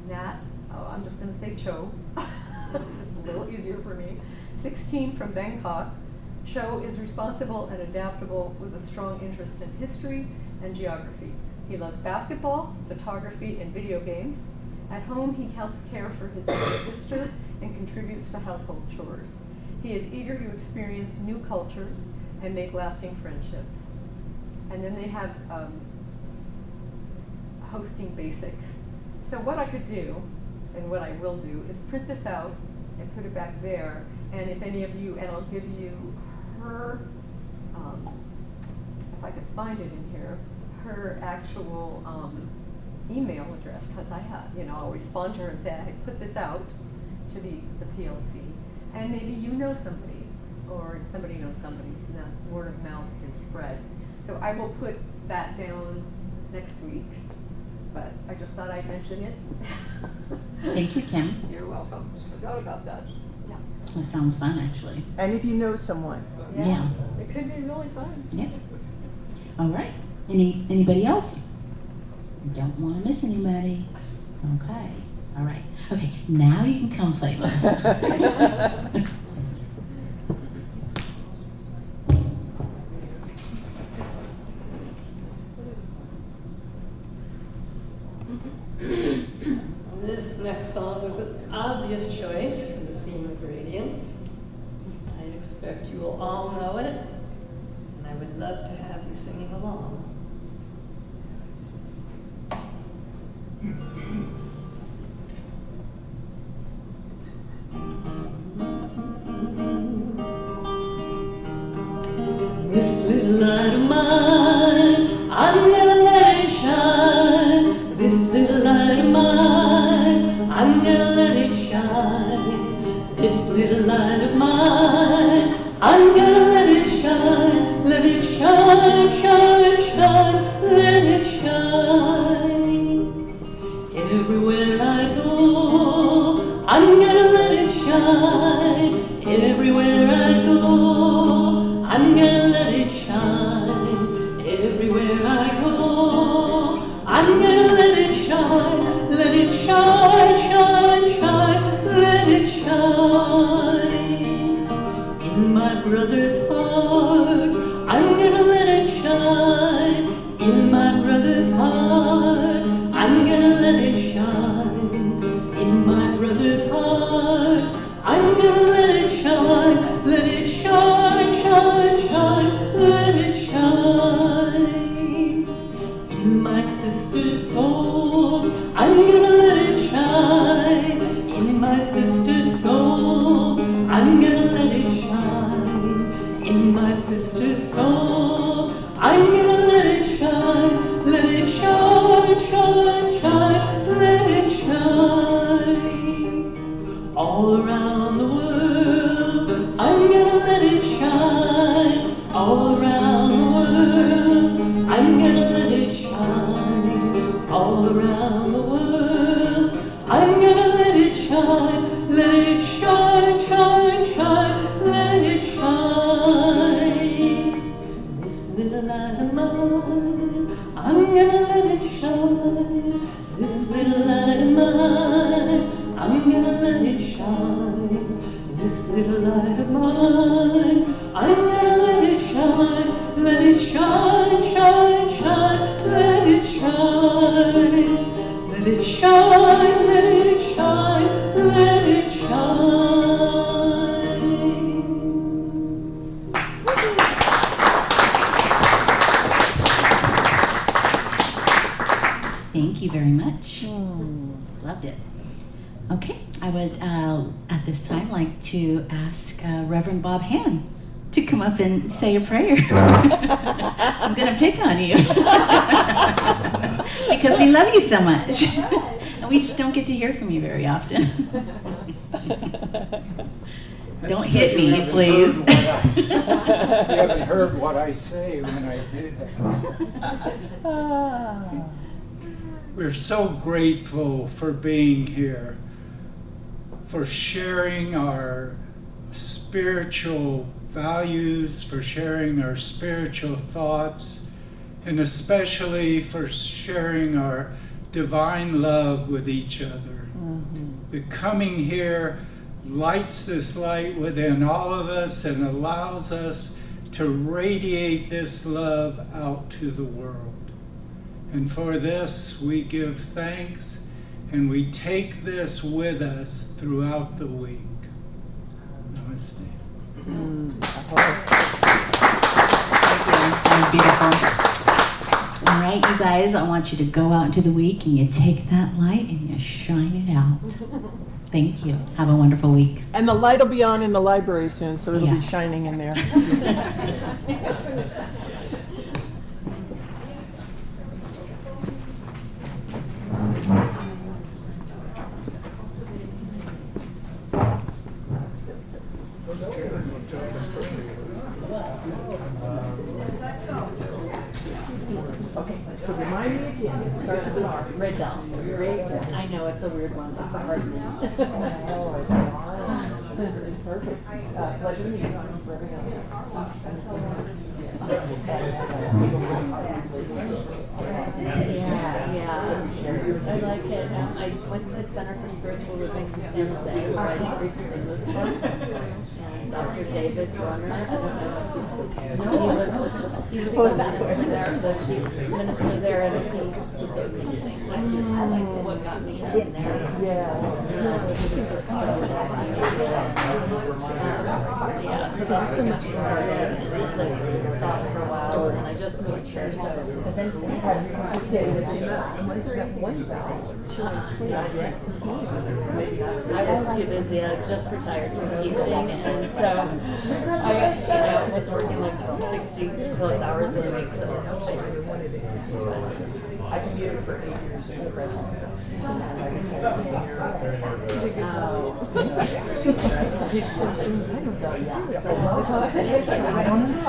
S10: Nat, I'm just going to say Cho. It's just a little easier for me. 16 from Bangkok. Cho is responsible and adaptable with a strong interest in history and geography. He loves basketball, photography, and video games. At home, he helps care for his younger sister and contributes to household chores. He is eager to experience new cultures and make lasting friendships. And then they have hosting basics. So what I could do, and what I will do, is print this out and put it back there. And if any of you, and I'll give you her, if I could find it in here, her actual email address, because I'll respond to her and say, I put this out to the PLC. And maybe you know somebody, or somebody knows somebody, and that word of mouth can spread. So I will put that down next week, but I just thought I'd mention it.
S3: Thank you, Kim.
S10: You're welcome. Forgot about that. Yeah.
S3: That sounds fun, actually.
S7: And if you know someone.
S3: Yeah.
S10: It could be really fun.
S3: Yeah. All right. Anybody else? Don't want to miss anybody. Okay. All right. Okay. Now you can come play with us.
S11: This next song was an obvious choice for the theme of Radiance. I expect you will all know it, and I would love to have you singing along.
S6: This little light of mine, I'm gonna let it shine. This little light of mine, I'm gonna let it shine. This little light of mine, I'm gonna let it shine. Let it shine, shine, shine, let it shine. Everywhere I go, I'm gonna let it shine. Everywhere I go, I'm gonna let it shine. Everywhere I go, I'm gonna let it shine. Let it shine, shine, shine, let it shine. In my brother's heart, I'm gonna let it shine. In my brother's heart, I'm gonna let it shine. In my brother's heart, I'm gonna let it shine. Let it shine, shine, shine, let it shine. In my sister's soul, I'm gonna let it shine. In my sister's soul, I'm gonna let it shine. In my sister's soul, I'm gonna let it shine. Let it shine, shine, shine, let it shine. All around the world, I'm gonna let it shine. All around the world,
S9: light of mine, I'm gonna let it shine. This little light of mine, I'm gonna let it shine. This little light of mine, I'm gonna let it shine. Let it shine, shine, shine, let it shine. Let it shine, let it shine, let it shine.
S3: Thank you very much. Loved it. Okay, I would at this time like to ask Reverend Bob Hand to come up and say a prayer. I'm going to pick on you because we love you so much. And we just don't get to hear from you very often. Don't hit me, please.
S1: You haven't heard what I say when I do that. We're so grateful for being here, for sharing our spiritual values, for sharing our spiritual thoughts, and especially for sharing our divine love with each other. The coming here lights this light within all of us and allows us to radiate this love out to the world. And for this we give thanks, and we take this with us throughout the week. Namaste.
S3: That was beautiful. All right, you guys, I want you to go out into the week and you take that light and you shine it out. Thank you. Have a wonderful week.
S7: And the light will be on in the library soon, so it'll
S3: Yeah.
S7: be shining in there. Okay, so remind me again, it starts with R.
S10: Rachel. I know it's a weird one. It's a hard name.
S7: Perfect. Pleasure to meet you.
S10: Yeah. I like it. I went to Center for Spiritual Living in San Jose, where I recently moved from. And Dr. David Brunner, I don't know if he was the minister there, the chief minister there, and he was amazing. I like what got me in there.
S7: Yeah.
S10: Yeah, so that's the much started, and it's like stopped for a while, and I just moved here, so. But then I was too busy. I was just retired from teaching, and so I, was working like 60 plus hours a week. So
S7: I commuted for 8 years in the Radiance.
S10: I don't know.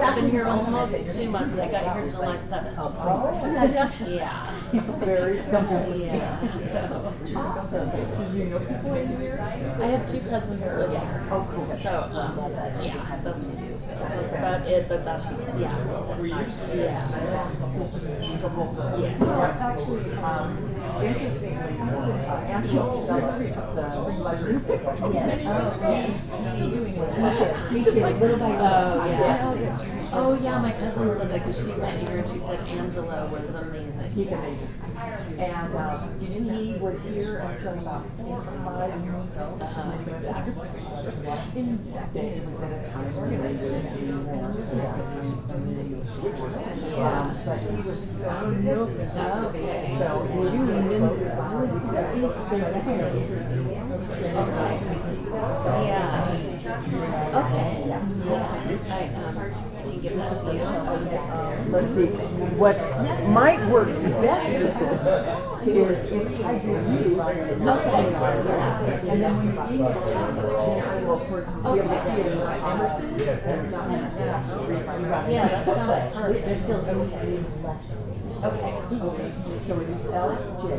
S10: I've been here almost 2 months. I got here July 7th. Yeah.
S7: He's very
S10: Yeah. So. I have 2 cousins that live here.
S7: Oh, cool.
S10: So, yeah, that's about it, but that's, yeah. Yeah.
S7: Actually, interestingly, Angela took the pleasure.
S10: Still doing it.
S7: Oh,
S10: yeah. Oh, yeah, my cousin said that because she met here and she said Angela was amazing.
S7: He's amazing. And he was here until about 5 years ago. He was in a time where he was but he was so
S10: Yeah. Okay. Yeah. I can give that to you.
S7: Let's see. What might work best with this is if I give you and then when you eat, then I will of course be able to see it in my Emerson.
S10: Yeah, that sounds perfect.
S7: There's still okay. Okay. So it is LJ.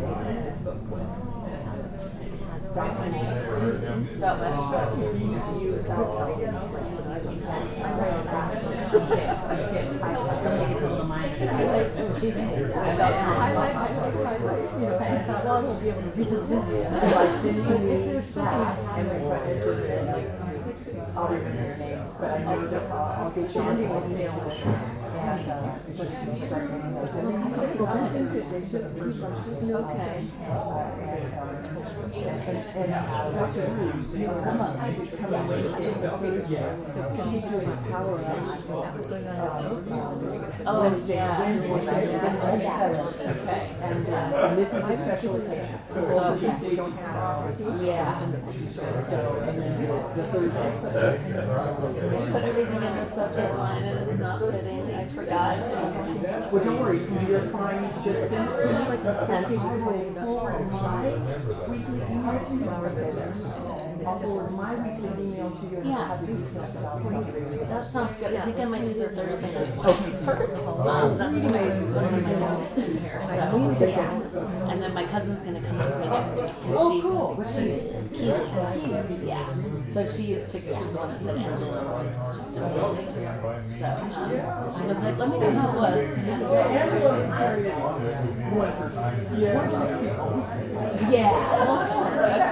S3: Somebody gets a hold of mine.
S10: Highlight, you know, and I thought, well, we'll be able to read the video.
S7: So like Cindy needs that, and then put enter in like, I'll remember your name, but I know that I'll get Sandee will nail it. And, but she's starting to
S10: Okay.
S7: Oh,
S10: yeah.
S7: Okay. And this is a special occasion, so we don't have.
S10: Yeah.
S7: So, and then the third day.
S10: Put everything in the subject line and it's not fitting, I forgot.
S7: Well, don't worry, you're fine, just send it to me, and I will forward my weekly email to you. I'll forward my weekly email to you and
S10: Yeah.
S7: have the details about it.
S10: That sounds good. I think I might do the Thursday night.
S7: Okay, perfect.
S10: That's one of my notes in here, so. And then my cousin's gonna come with me next week,
S7: Oh, cool.
S10: cause Keely, yeah. So she used to, she's the one that said Angela was just amazing. So, she was like, let me know how it was.
S7: Angela and Harry,
S10: Yeah.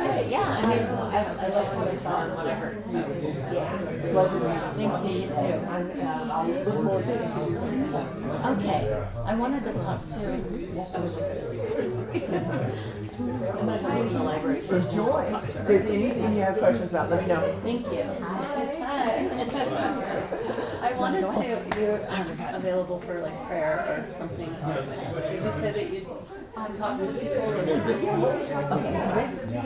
S10: Okay, yeah, I mean, I like what I saw and what I heard, so. Yeah. Thank you, you too.
S7: I'll look forward to it.
S10: Okay, I wanted to talk to. I'm gonna go in the library first.
S7: Enjoy. If there's anything you have questions about, let me know.
S10: Thank you. I wanted to, you're available for like prayer or something. Did you say that you'd talk to people? Or... Okay.